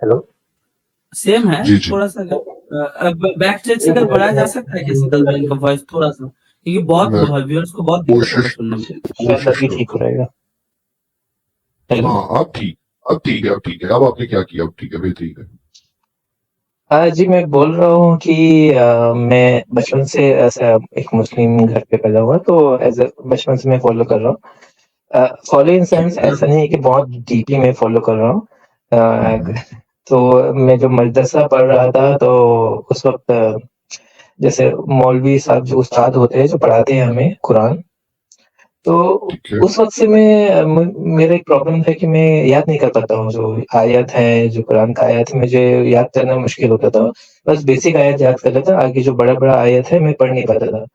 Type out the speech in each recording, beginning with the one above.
Hello. Same है जी जी। थोड़ा सा बैक स्टेज से अगर बढ़ाया जा सकता है क्या शीतल भाई इनका वॉइस थोड़ा सा, क्योंकि बहुत मैं व्यूअर्स को बहुत दिक्कत हो रहा है कोशिश सुनने में। शायद कोशिश अभी ठीक हो करूंगा। रहेगा। हेलो। हाँ अब ठीक, अब ठीक है, अब ठीक है। अब आपने क्या किया? अब ठीक है, बेहतरीन है। जी मैं बोल रहा हूँ कि मैं बचपन से ऐसा एक मुस्लिम घर पे पैदा हुआ, तो एज़ अ बचपन से मैं फ़ॉलो कर रहा हूँ। फ़ॉलो इन ठीक सेंस है। ऐसा नहीं है कि बहुत डीपली मैं फ़ॉलो कर रहा हूँ। हम्म, तो मैं जब मदरसा पढ़ रहा था तो उस वक़्त जैसे मौलवी साहब जो उस्ताद होते हैं, जो पढ़ाते हैं हमें कुरान, तो ठीक है। उस वक़्त से मैं मेरा एक प्रॉब्लम था कि मैं याद नहीं कर पाता हूँ, जो आयत है, जो कुरान का आयत है, मुझे याद करना मुश्किल होता था। बस बेसिक आयत याद कर लेता, आगे जो बड़ा-बड़ा आयत है, मैं पढ़ नहीं पाता था।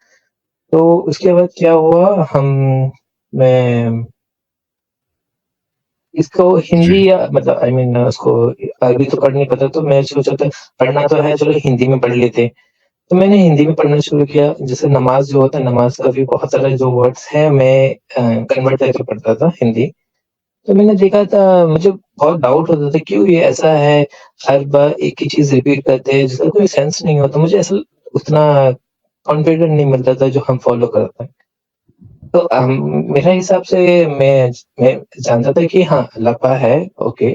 तो उसके बाद क्या हुआ, मैं इसको हिंदी जी या मतलब आई मीन उसको अरबी तो पढ़ नहीं पाता, तो मैं सोचा था पढ़ना तो है, चलो हिंदी में पढ़ लेते हैं। तो मैंने हिंदी में पढ़ना शुरू किया, जैसे नमाज़ जो होता है, नमाज़ का भी बहुत सारे जो वर्ड्स हैं, मैं कन्वर्ट करके पढ़ता था हिंदी। तो मैंने देखा था, मुझे बहुत डाउट होता था क्यों ये ऐसा है, हर बार एक ही चीज़ रिपीट करते हैं जिसका कोई सेंस नहीं होता। मुझे ऐसा उतना कॉन्फिडेंट नहीं मिलता था जो हम फॉलो करते हैं। तो मेरे हिसाब से मैं जानता था कि हाँ, अल्लाह पाक है, ओके।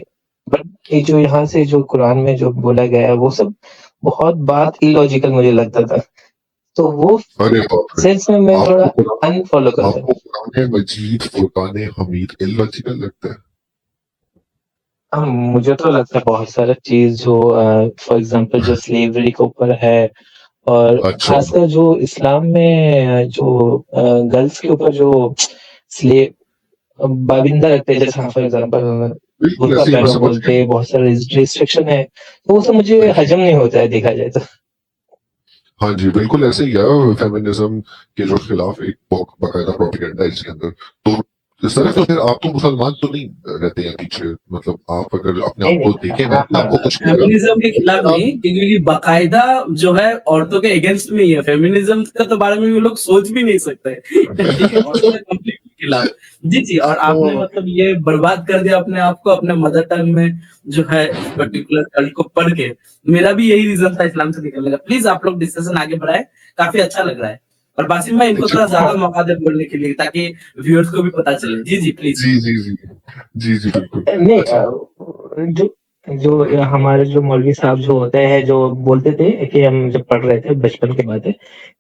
बट ये जो यहाँ से जो कुरान में जो बोला गया है वो सब बहुत बात इलॉजिकल मुझे लगता था। तो वो अरे बाप रे। सेंस में मैं आपको थोड़ा अनफॉलो करता हूँ। आपको कुरान मजीद, फुरकान हमीद इलॉजिकल लगता है? मुझे तो लगता है बहुत सारा चीज़ जो फॉर एग्ज़ाम्पल जो स्लेवरी के ऊपर है, और अच्छा। ख़ासकर जो इस्लाम में जो गर्ल्स के ऊपर जो स्लेव बाबिंदा रखते हैं, जैसे हाँ, फॉर एग्ज़ाम्पल बिल्कुल बुर्का ऐसे ही, मैं पहनो समझ बोलते गया। हैं, बहुत सारे रिस्ट्रिक्शन है, तो वो सब मुझे सही। हज़म नहीं होता है देखा जाए तो। हाँ जी, बिल्कुल ऐसे ही है। फेमिनिज्म के जो खिलाफ एक बाकायदा प्रोपेगेंडा है इसके अंदर। तो सर, तो फिर आप तो मुसलमान तो नहीं रहते हैं पीछे? मतलब आप अगर अपने नहीं, आप को नहीं। देखें, मैंने आपको कुछ नहीं कहा, फेमिनिज्म के खिलाफ लेकिन आप नहीं, क्योंकि बाकायदा जो है औरतों के अगेंस्ट में ही है। फेमिनिज्म का तो बारे में भी लोग सोच भी नहीं सकते। ठीक है, औरतों के कंप्लीटली खिलाफ। जी जी, और आपने तो मतलब ये बर्बाद कर दिया अपने आप को अपने मदर टंग में जो है इस पर्टिकुलर कल्ट को पढ़ के। मेरा भी यही रीजन था इस्लाम से निकलने का। प्लीज आप लोग डिस्कशन आगे बढ़ाए, काफी अच्छा लग रहा है। और बासिम भाई इनको थोड़ा ज्यादा मौका दे बोलने के लिए, ताकि व्यूअर्स को भी पता चले। जी जी प्लीज। जी जी जी जी जी बिल्कुल। नहीं, अच्छा। जो जो हमारे जो मौलवी साहब जो होते हैं, जो बोलते थे कि हम जब पढ़ रहे थे, बचपन की बात है,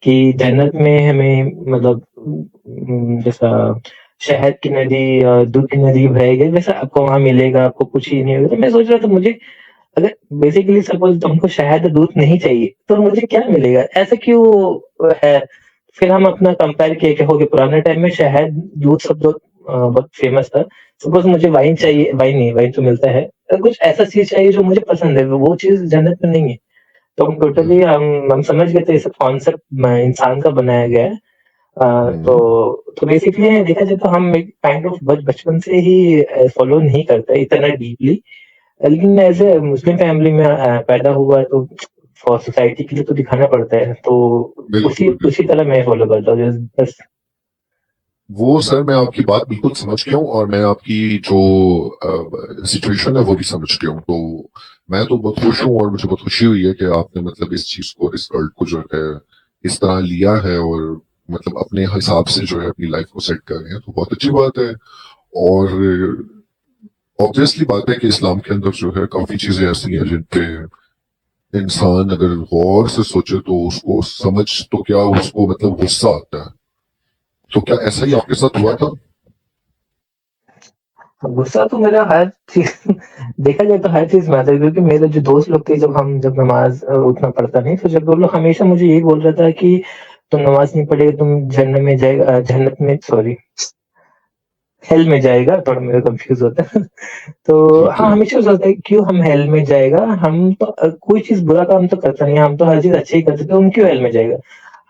कि जन्नत में हमें मतलब जैसा शहद की नदी और दूध की नदी बहेगी, वैसा आपको वहाँ मिलेगा, आपको कुछ ही नहीं होगा। तो मैं सोच रहा था, मुझे अगर बेसिकली सपोज़ हमको शहद दूध नहीं चाहिए, तो मुझे क्या मिलेगा? ऐसा क्यों है? फिर हम अपना कंपेयर किए कि हो गया पुराने टाइम में शहद, दूध सब जो बहुत फेमस था। सपोज़ मुझे वाइन चाहिए, वाइन नहीं, वाइन तो मिलता है। कुछ ऐसा चीज़ चाहिए जो मुझे पसंद है, वो चीज़ जन्नत में नहीं है। तो हम टोटली हम्म, हम समझ गए थे, ये सब कॉन्सेप्ट इंसान का बनाया गया है। हम्म, तो बेसिकली देखा जाए तो हम एक काइंड ऑफ बचपन से ही फॉलो नहीं करते इतना डीपली। लेकिन ऐसे मुस्लिम फैमिली में पैदा हुआ, तो फॉर सोसाइटी के लिए तो दिखाना पड़ता है, तो उसी बिल्कुल उसी बिल्कुल। तरह मैं फॉलो करता हूँ बस। वो सर, मैं आपकी बात बिल्कुल समझ गया हूँ, और मैं आपकी जो सिचुएशन है वो भी समझ गया हूँ। तो मैं तो बहुत खुश हूँ, और मुझे बहुत खुशी हुई है कि आपने मतलब इस चीज को, इस कल्ट को जो है इस तरह लिया है, और मतलब अपने हिसाब से जो है अपनी लाइफ को सेट कर रहे हैं, तो बहुत अच्छी बात है। और ऑब्वियसली बात है कि इस्लाम के अंदर जो है काफी चीजें ऐसी हैं जिन पे इंसान अगर गौर से सोचे तो उसको समझ, तो क्या उसको मतलब गुस्सा आता है। तो क्या ऐसा ही आपके साथ हुआ था? गुस्सा तो मेरा हर चीज देखा जाए तो हर चीज में आता है, क्योंकि मेरे जो दोस्त लोग थे, जब नमाज उतना पढ़ता नहीं, तो जब वो लोग हमेशा मुझे यही बोल रहा था कि तुम नमाज नहीं पढ़ेगा, तुम जन्नत में जाएगा, जन्नत में सॉरी हेल में जाएगा, थोड़ा मेरा कंफ्यूज होता है। तो ठीक हाँ, है। हमेशा सोचता है क्यों हम हेल में जाएगा, हम तो कोई चीज़ बुरा काम तो करता नहीं है, हम तो हर चीज़ अच्छी ही करते थे, हम क्यों हेल में जाएगा?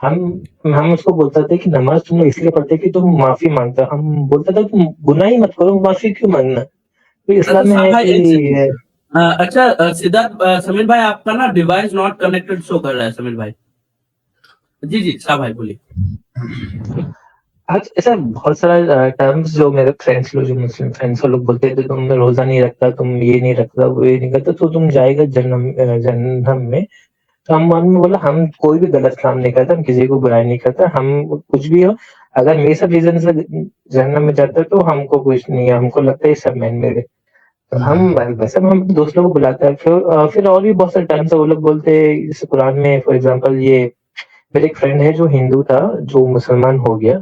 हम हम उसको बोलते थे कि नमाज़ तुम लोग इसलिए पढ़ते हैं कि तुम माफ़ी माँगते हो। हम बोलते थे तुम गुनाह ही मत करो, माफ़ी क्यों माँगना? तो अच्छा इस्लाम में साहब है भाई एक कि सेकंड। अच्छा सिद्धार्थ समीर भाई आपका ना डिवाइस नॉट कनेक्टेड शो कर रहा है समीर भाई। जी जी साहब भाई बोलिए। आज ऐसा बहुत सारा टर्म्स जो मेरे फ्रेंड्स लोग, जो मुस्लिम फ्रेंड्स वो लोग बोलते थे, तुम रोजा नहीं रखता, तुम ये नहीं रखता, वो ये नहीं करता, तो तुम जाएगा जन्नम में। तो हम मन में बोला, हम कोई भी गलत काम नहीं करता, हम किसी को बुराई नहीं करता, हम कुछ भी हो, अगर ये सब रीजन से जहन्नम में जाता है तो हमको कुछ नहीं है, हमको लगता है ये सब मैन मेड है। तो हम वैसे हम दोस्त लोगों को बुलाते हैं। फिर और भी बहुत सारे टर्म्स है वो लोग बोलते हैं, जैसे कुरान में फॉर एग्जांपल, ये मेरे एक फ्रेंड है जो हिंदू था, जो मुसलमान हो गया,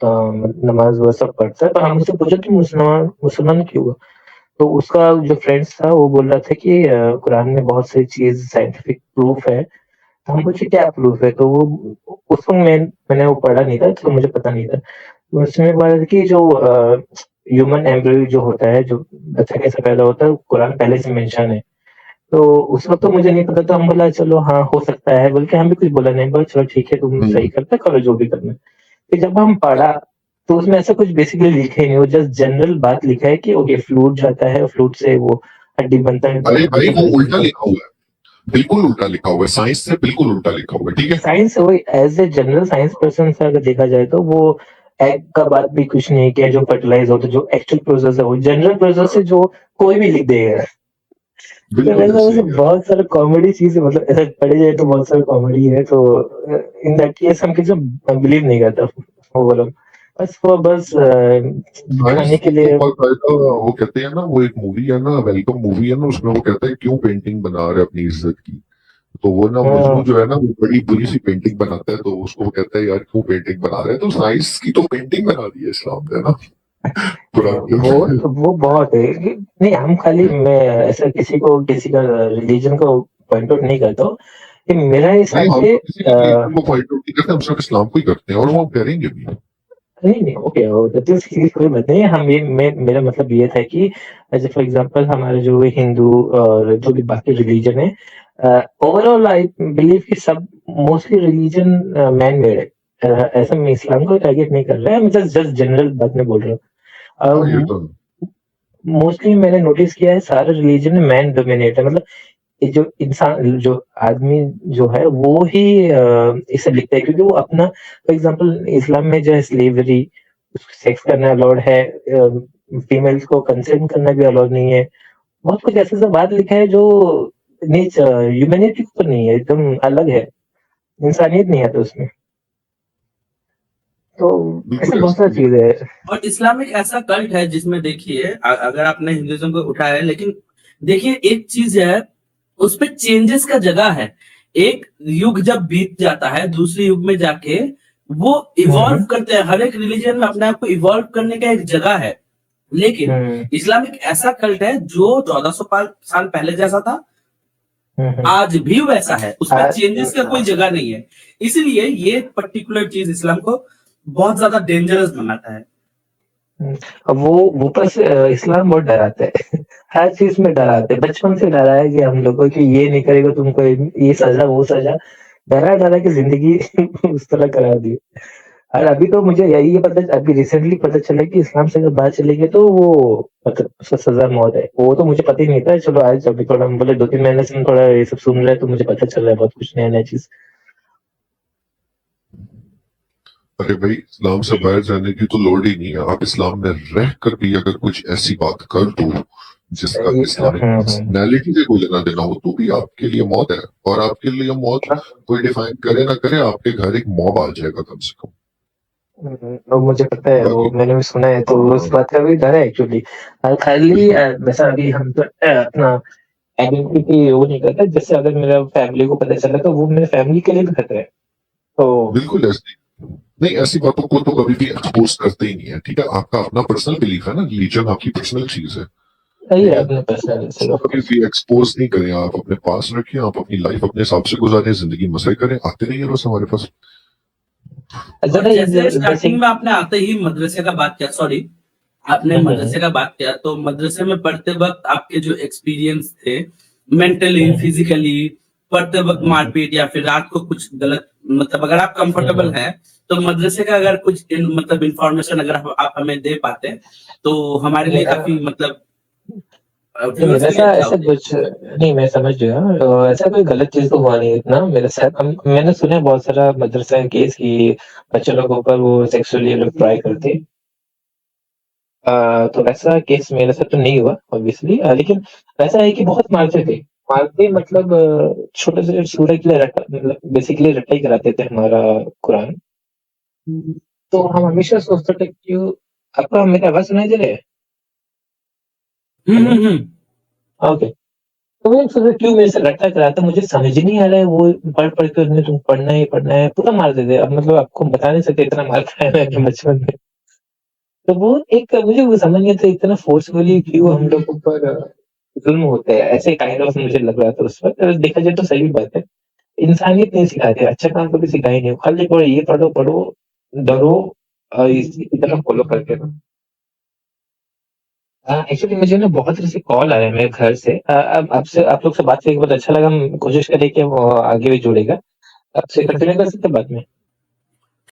नमाज वो सब पढ़ता है, तो हम उससे पूछा कि मुसलमान मुसलमान क्यों हुआ? तो उसका जो फ्रेंड्स था वो बोल रहा था कि कुरान में बहुत सारी चीज साइंटिफिक प्रूफ है। तो हम पूछे क्या प्रूफ है? तो वो उस वक्त मैंने वो पढ़ा नहीं था, तो मुझे पता नहीं था। तो उसमें बोला था कि जो ह्यूमन एम्ब्रियो जो होता है, जो बच्चा कैसे पैदा होता है, कुरान पहले से मेंशन है। तो उस वक्त तो मुझे नहीं पता था, हम बोला चलो हाँ हो सकता है बोल के, हम भी कुछ बोला नहीं, बोला चलो ठीक है, तुम सही करते करो जो भी करना है। फिर जब हम पढ़ा तो उसमें ऐसा कुछ बेसिकली लिखा ही नहीं, वो जस्ट जनरल बात लिखा है कि ओके फ्लूट जाता है, फ्लूट से वो हड्डी बनता है, अरे भाई वो उल्टा तो लिखा हुआ है, बिल्कुल उल्टा लिखा हुआ है, साइंस से बिल्कुल उल्टा लिखा हुआ है, ठीक है। साइंस वही, as a general science person से अगर देखा जाए तो वो एग का बात भी कुछ नहीं किया, जो फर्टिलाइज होता है, जो एक्चुअल प्रोसेस है वो जनरल प्रोसेस है, जो कोई भी लिख देगा। तो बिल्कुल वैसे ऐसे वैसे ही है। बहुत सारा कॉमेडी चीज है, मतलब ऐसा पढ़े जाए तो बहुत सारा कॉमेडी है। तो इन दैट केस हम किसी बिलीव नहीं करता वो बोलो, बस वो बस साइंस दिखाने के को लिए। बाकायदा वो कहते हैं ना, वो एक मूवी है ना, वेलकम मूवी है ना, उसमें वो कहता है क्यों पेंटिंग बना रहे अपनी इज्जत की। तो वो ना मजनू हाँ, जो है ना, वो बड़ी बुरी सी पेंटिंग बनाता है, तो उसको वो कहता है यार क्यों पेंटिंग बना रहे हैं, तो साइंस की तो पेंटिंग बना दी है इस्लाम ने ना, कुरान के अंदर। वो बहुत है नहीं, हम खाली, मैं ऐसा किसी को किसी का रिलीजन को पॉइंट आउट नहीं करता हूँ, कि मेरा नहीं, हिसाब हम से तो किसी भी रिलीजन को पॉइंट आउट नहीं करते, हम सिर्फ इस्लाम को ही करते हैं और वो हम करेंगे भी। नहीं नहीं ओके, तो उसकी कोई बात नहीं। हम ये मेरा मतलब ये था कि जैसे फॉर एग्जांपल हमारे जो हिंदू और जो भी बाकी रिलीजन है, ओवरऑल आई बिलीव कि सब मोस्टली रिलीजन मैन मेड है। ऐसा मैं इस्लाम को टारगेट नहीं कर रहा है, मैं जस्ट जस्ट जनरल बात में बोल रहा हाँ ये हूँ। तो मोस्टली मैंने नोटिस किया है सारे रिलीजन में मैन डोमिनेट है, मतलब ये जो इंसान, जो आदमी जो है वो ही इसे लिखता है, क्योंकि वो अपना फॉर एग्जांपल इस्लाम में जो है स्लेवरी, सेक्स करना अलाउड है, फीमेल्स को कंसेंट करना भी अलाउड नहीं है। बहुत कुछ ऐसा सब बात लिखा है जो नीच ह्यूमैनिटी के ऊपर नहीं है, एकदम अलग है, इंसानियत नहीं है तो उसमें। तो ऐसे बिल्कुल बहुत ऐसा सारी ही है। चीजें है। और इस्लाम एक ऐसा कल्ट है जिसमें देखिए, अगर आपने हिंदुइज्म को उठाया है, लेकिन देखिए एक चीज है, उस पे चेंजेस का जगह है। एक युग जब बीत जाता है, दूसरे युग में जाके वो इवॉल्व हम्म करते हैं। हर एक रिलीजन में अपने आप को इवॉल्व करने का एक जगह है। लेकिन हम्म इस्लाम एक ऐसा कल्ट है जो 1400 साल पहले जैसा था, हम्म आज भी वैसा है, उसमें चेंजेस का कोई हम्म। जगह नहीं है। इसलिए ये पर्टिकुलर चीज इस्लाम को बहुत ज्यादा डेंजरस बनाता है। अब वो बस इस्लाम बहुत डराता है हर चीज में डराते हैं, बचपन से डरा है कि हम लोगों की ये नहीं करेगा तुमको ये सजा वो सजा, डरा डरा के जिंदगी उस तरह करा दी। और अभी तो मुझे यही पता, अभी रिसेंटली पता चला कि इस्लाम से अगर बात चलेगी तो वो मतलब उसका सजा मौत है। वो तो मुझे पता ही नहीं था, चलो आज अभी थोड़ा हम बोले 2-3 महीने से हम थोड़ा ये सब सुन रहे हैं, तो मुझे पता चल रहा है बहुत कुछ नया नया चीज। अरे भाई, इस्लाम से बाहर जाने की तो लोड़ ही नहीं है, आप इस्लाम में रह कर भी अगर कुछ ऐसी बात कर दो जिसका इस्लामिक पर्सनैलिटी से कोई लेना देना हो, तो भी आपके लिए मौत है। और आपके लिए मौत कोई डिफाइन करे ना करे, आपके घर एक मॉब आ जाएगा कम से कम। वो मुझे पता है, वो बाकी मैंने भी सुना है, तो उस बात का भी डर है एक्चुअली। खाली बिल्कुल वैसा अभी हम तो अपना आइडेंटिटी वो नहीं करता, जैसे अगर मेरा फैमिली को पता चला तो वो मेरे फैमिली के लिए भी खतरा है। तो बिल्कुल ऐसी नहीं, ऐसी बातों को तो कभी भी एक्सपोज करते ही नहीं है, ठीक है। आपका अपना पर्सनल बिलीफ है ना, रिलीजन आपकी पर्सनल चीज है, सही ठीक है है। अपने पर्सनल से, उसको ऑफ कभी कोर्स। भी एक्सपोज नहीं करें, आप अपने पास रखें, आप अपनी लाइफ अपने हिसाब से गुजारें, जिंदगी मजे करें, आते रहिए बस हमारे पास। और जरा जैसे जैसे स्टार्टिंग में आपने आते ही मदरसे का बात किया, सॉरी, आपने मदरसे का बात किया, तो मदरसे में पढ़ते वक्त आपके जो एक्सपीरियंस थे, मेंटली, फिजिकली, पढ़ते वक्त मारपीट या फिर रात को कुछ गलत, मतलब अगर आप कंफर्टेबल हैं तो मदरसे का अगर कुछ मतलब इंफॉर्मेशन अगर आप हमें दे पाते तो हमारे लिए मेरा काफी मतलब नहीं, व्यूअर्स के लिए वैसा अच्छा ऐसा हो जाए। कुछ नहीं, मैं समझ गया। ऐसा कोई गलत चीज़ तो हुआ नहीं इतना मेरे साथ। मैंने सुना है बहुत सारा मदरसा केस कि बच्चे लोगों के ऊपर वो सेक्सुअली लोग ट्राई करते। तो ऐसा केस मेरे साथ तो नहीं हुआ ऑब्वियसली, लेकिन वैसा है कि बहुत मारते थे। मारते मतलब छोटे से सूरह के लिए रटा, मतलब बेसिकली रटाई कराते थे हमारा कुरान। तो हम हमेशा सोचते थे कि आपको मेरी आवाज़ सुनाई दे रही है? हेलो? हम्म। ओके। तो मैं सोचा क्यों मेरे से रट्टा कराता, मुझे समझ ही नहीं आ रहा है, वो पढ़ के उसने तुम पढ़ना है, पूरा मार देते। अब मतलब आपको बता नहीं सकते इतना मार खाया मैंने बचपन में। तो वो एक मुझे वो समझ नहीं आता इतना फ़ोर्सफुली क्यों हम लोग ऊपर ज़ुल्म होते हैं, ऐसे काइंड ऑफ मुझे लग रहा था उस वक़्त। देखा जाए तो सही बात है। इंसानियत नहीं सिखाते, अच्छा काम कभी सिखाया ही नहीं। खाली पढ़ो, ये पढ़ो, डरो इसी तरह फ़ॉलो करते रहो। एक्चुअली मुझे ना बहुत तरह से कॉल आ रहे हैं मेरे घर से। अब आपसे आप लोग से बात करके बहुत अच्छा लगा। हम कोशिश करें कि वो आगे भी जुड़ेगा। आपसे कंटिन्यू कर सकते हैं बाद में?